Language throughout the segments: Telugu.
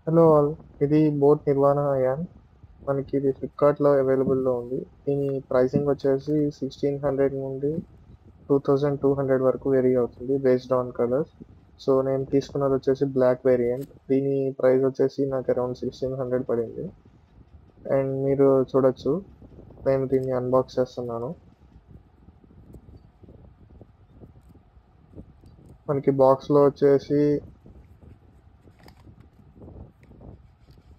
హలో ఆల్, ఇది బోట్ నిర్వాణ అయాన్. మనకి ఇది ఫ్లిప్కార్ట్లో అవైలబుల్లో ఉంది. దీని ప్రైసింగ్ వచ్చేసి 1600 నుండి 2200 వరకు వేరీ అవుతుంది బేస్డ్ ఆన్ కలర్స్. సో నేను తీసుకున్నది వచ్చేసి బ్లాక్ వేరియంట్. దీని ప్రైస్ వచ్చేసి నాకు అరౌండ్ 1600 పడింది. అండ్ మీరు చూడొచ్చు, నేను దీన్ని అన్బాక్స్ చేస్తున్నాను. మనకి బాక్స్లో వచ్చేసి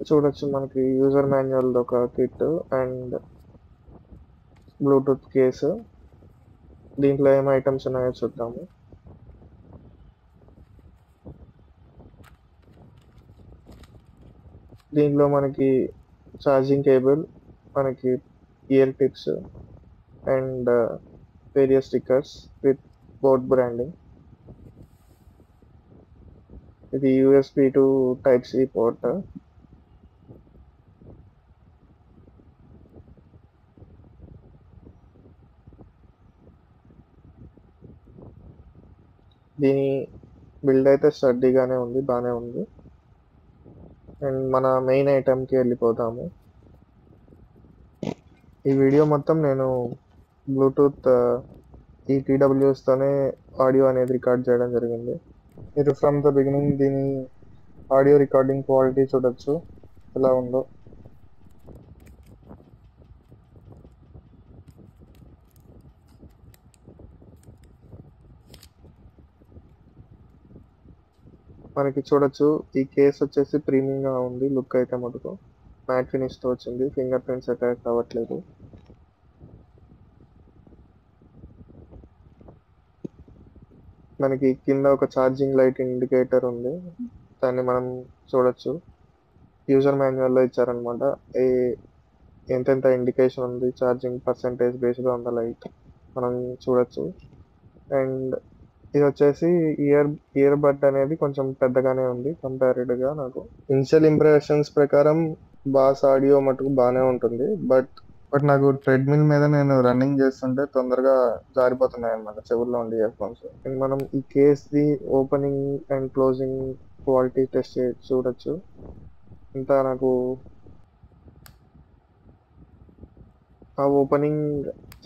చూడొచ్చు, మనకి యూజర్ మాన్యువల్ ఒక కిట్ అండ్ బ్లూటూత్ కేసు. దీంట్లో ఏం ఐటమ్స్ ఉన్నాయో చూద్దాము. దీంట్లో మనకి ఛార్జింగ్ కేబుల్, మనకి ear tips and various stickers with Boat branding. ఇది USB to type C port. దీని బిల్డ్ అయితే స్టడీగానే ఉంది, బాగానే ఉంది. అండ్ మన మెయిన్ ఐటమ్కి వెళ్ళిపోతాము. ఈ వీడియో మొత్తం నేను బ్లూటూత్ ఈ టీడబ్ల్యూఎస్తోనే ఆడియో అనేది రికార్డ్ చేయడం జరిగింది. మీరు ఫ్రమ్ ద బిగినింగ్ దీని ఆడియో రికార్డింగ్ క్వాలిటీ చూడొచ్చు ఎలా ఉందో. మనకి చూడొచ్చు, ఈ కేస్ వచ్చేసి ప్రీమియంగా ఉంది. లుక్ అయితే మటుకు మ్యాట్ ఫినిష్తో వచ్చింది, ఫింగర్ ప్రింట్స్ అటాక్ అవ్వట్లేదు. మనకి కింద ఒక ఛార్జింగ్ లైట్ ఇండికేటర్ ఉంది, దాన్ని మనం చూడొచ్చు. యూజర్ మాన్యువల్లో ఇచ్చారనమాట ఏ ఎంతెంత ఇండికేషన్ ఉంది, charging percentage based on the light మనం చూడొచ్చు. అండ్ ఇది వచ్చేసి ఇయర్ ఇయర్ బడ్ అనేది కొంచెం పెద్దగానే ఉంది కంపారిటివ్గా. నాకు ఇనిషియల్ ఇంప్రెషన్స్ ప్రకారం బాస్ ఆడియో మటుకు బాగానే ఉంటుంది. బట్ నాకు ట్రెడ్మిల్ మీద నేను రన్నింగ్ చేస్తుంటే తొందరగా జారిపోతున్నాయి అన్నమాట చెవుల్లో ఉండి ఇయర్ ఫోన్స్. మనం ఈ కేస్ది opening and closing quality test చూడొచ్చు. ఇంత నాకు ఆ ఓపెనింగ్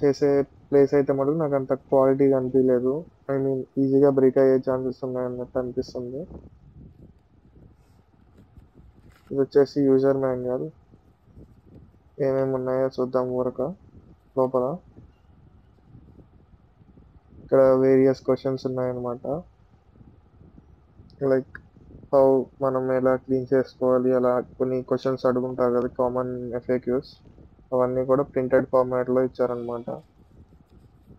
చేసే ప్లేస్ అయితే మటుకు నాకు అంత క్వాలిటీ అనిపించలేదు. ఐ మీన్ ఈజీగా బ్రేక్ అయ్యే ఛాన్సెస్ ఉన్నాయన్నట్టు అనిపిస్తుంది. ఇది వచ్చేసి యూజర్ మాన్యువల్, ఏమేమి ఉన్నాయో చూద్దాం ఊరక లోపల. ఇక్కడ వేరియస్ క్వశ్చన్స్ ఉన్నాయన్నమాట, లైక్ హౌ మనం ఎలా క్లీన్ చేసుకోవాలి, అలా కొన్ని క్వశ్చన్స్ అడుగుంటారు కదా, కామన్ ఎఫ్ఏక్యూస్. అవన్నీ కూడా ప్రింటెడ్ ఫార్మాట్లో ఇచ్చారనమాట.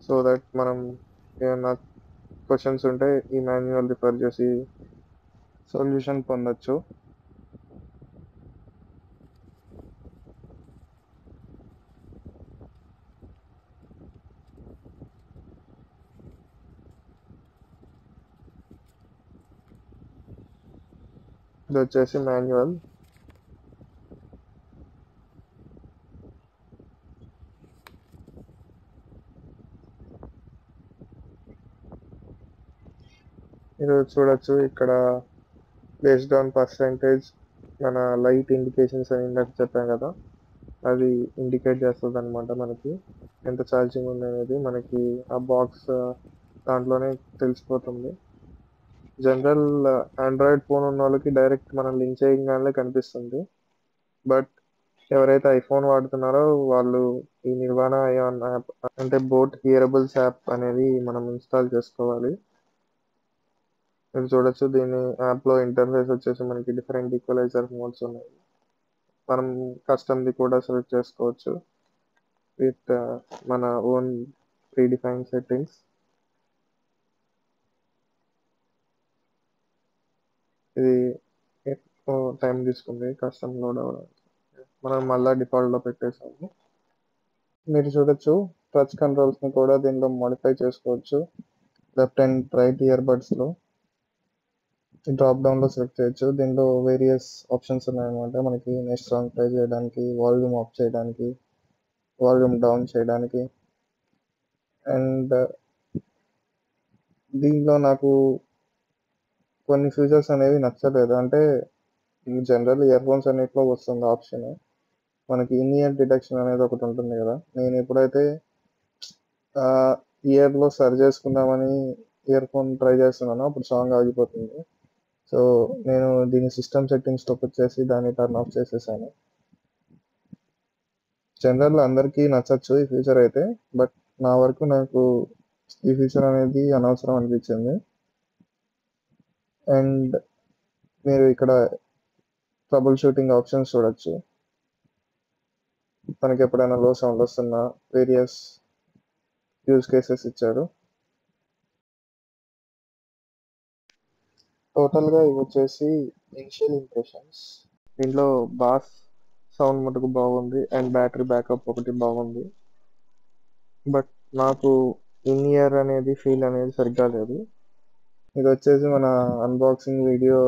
సో దట్ మనం ఏమన్నా క్వశ్చన్స్ ఉంటే ఈ మాన్యువల్ రిఫర్ చేసి సొల్యూషన్ పొందొచ్చు. ఇది వచ్చేసి మాన్యువల్. మీరు చూడొచ్చు ఇక్కడ బేస్డ్ ఆన్ పర్సెంటేజ్ మన లైట్ ఇండికేషన్స్ అని ఇందాక చెప్పాం కదా, అది ఇండికేట్ చేస్తుంది అనమాట మనకి ఎంత ఛార్జింగ్ ఉంది అనేది. మనకి ఆ బాక్స్ దాంట్లోనే తెలిసిపోతుంది. జనరల్ ఆండ్రాయిడ్ ఫోన్ ఉన్న వాళ్ళకి డైరెక్ట్ మనం లింక్ చేయగానే కనిపిస్తుంది. బట్ ఎవరైతే ఐఫోన్ వాడుతున్నారో వాళ్ళు ఈ నిర్వాణ అయాన్ యాప్, అంటే బోట్ హియరబుల్స్ యాప్ అనేది మనం ఇన్స్టాల్ చేసుకోవాలి. మీరు చూడొచ్చు, దీని యాప్లో ఇంటర్ఫేస్ వచ్చేసి మనకి డిఫరెంట్ ఈక్వలైజర్ మోడ్స్ ఉన్నాయి. మనం కస్టమ్ది కూడా సెలెక్ట్ చేసుకోవచ్చు విత్ మన ఓన్ ప్రీ డిఫైన్ సెట్టింగ్స్. ఇది ఎక్కువ టైం తీసుకుంది కస్టమ్ లోడ్ అవ్వడానికి. మనం మళ్ళీ డిఫాల్ట్లో పెట్టేసాము. మీరు చూడొచ్చు, టచ్ కంట్రోల్స్ని కూడా దీనిలో మోడిఫై చేసుకోవచ్చు. లెఫ్ట్ అండ్ రైట్ ఇయర్ బడ్స్లో డ్రాప్ డౌన్లో సెలెక్ట్ చేయొచ్చు. దీనిలో వేరియస్ ఆప్షన్స్ ఉన్నాయన్నమాట. మనకి నెక్స్ట్ సాంగ్ ప్లే చేయడానికి, వాల్యూమ్ ఆఫ్ చేయడానికి, వాల్యూమ్ డౌన్ చేయడానికి. అండ్ దీనిలో నాకు కొన్ని ఫీచర్స్ అనేవి నచ్చలేదు. అంటే ఈ జనరల్ ఇయర్ ఫోన్స్ అన్నిట్లో వస్తుంది ఆప్షన్. మనకి ఇన్ ఇయర్ డిటెక్షన్ అనేది ఒకటి ఉంటుంది కదా. నేను ఎప్పుడైతే ఇయర్లో సరి చేసుకుందామని ఇయర్ ఫోన్ ట్రై చేస్తున్నానో అప్పుడు సాంగ్ ఆగిపోతుంది. సో నేను దీని సిస్టమ్ సెట్టింగ్స్లోకి వచ్చేసి దాన్ని టర్న్ ఆఫ్ చేసేసాను. జనరల్ అందరికీ నచ్చచ్చు ఈ ఫీచర్ అయితే, బట్ నా వరకు నాకు ఈ ఫీచర్ అనేది అనవసరం అనిపించింది. అండ్ మీరు ఇక్కడ ట్రబుల్ షూటింగ్ ఆప్షన్స్ చూడొచ్చు. మనకి ఎప్పుడైనా లో సౌండ్ వస్తున్నా వేరియస్ యూజ్ కేసెస్ ఇచ్చారు. టోటల్గా ఇవి వచ్చేసి ఇనిషియల్ ఇంప్రెషన్స్. దీంట్లో బాస్ సౌండ్ మటుకు బాగుంది అండ్ బ్యాటరీ బ్యాకప్ ఒకటి బాగుంది. బట్ నాకు ఇన్ ఇయర్ అనేది ఫీల్ అనేది సరిగ్గా లేదు. ఇది వచ్చేసి మన అన్బాక్సింగ్ వీడియో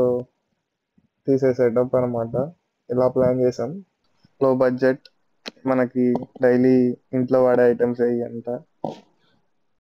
తీసే సెటప్ అనమాట. ఇలా ప్లాన్ చేసాం. లో బడ్జెట్, మనకి డైలీ ఇంట్లో వాడే ఐటమ్స్ అంతా.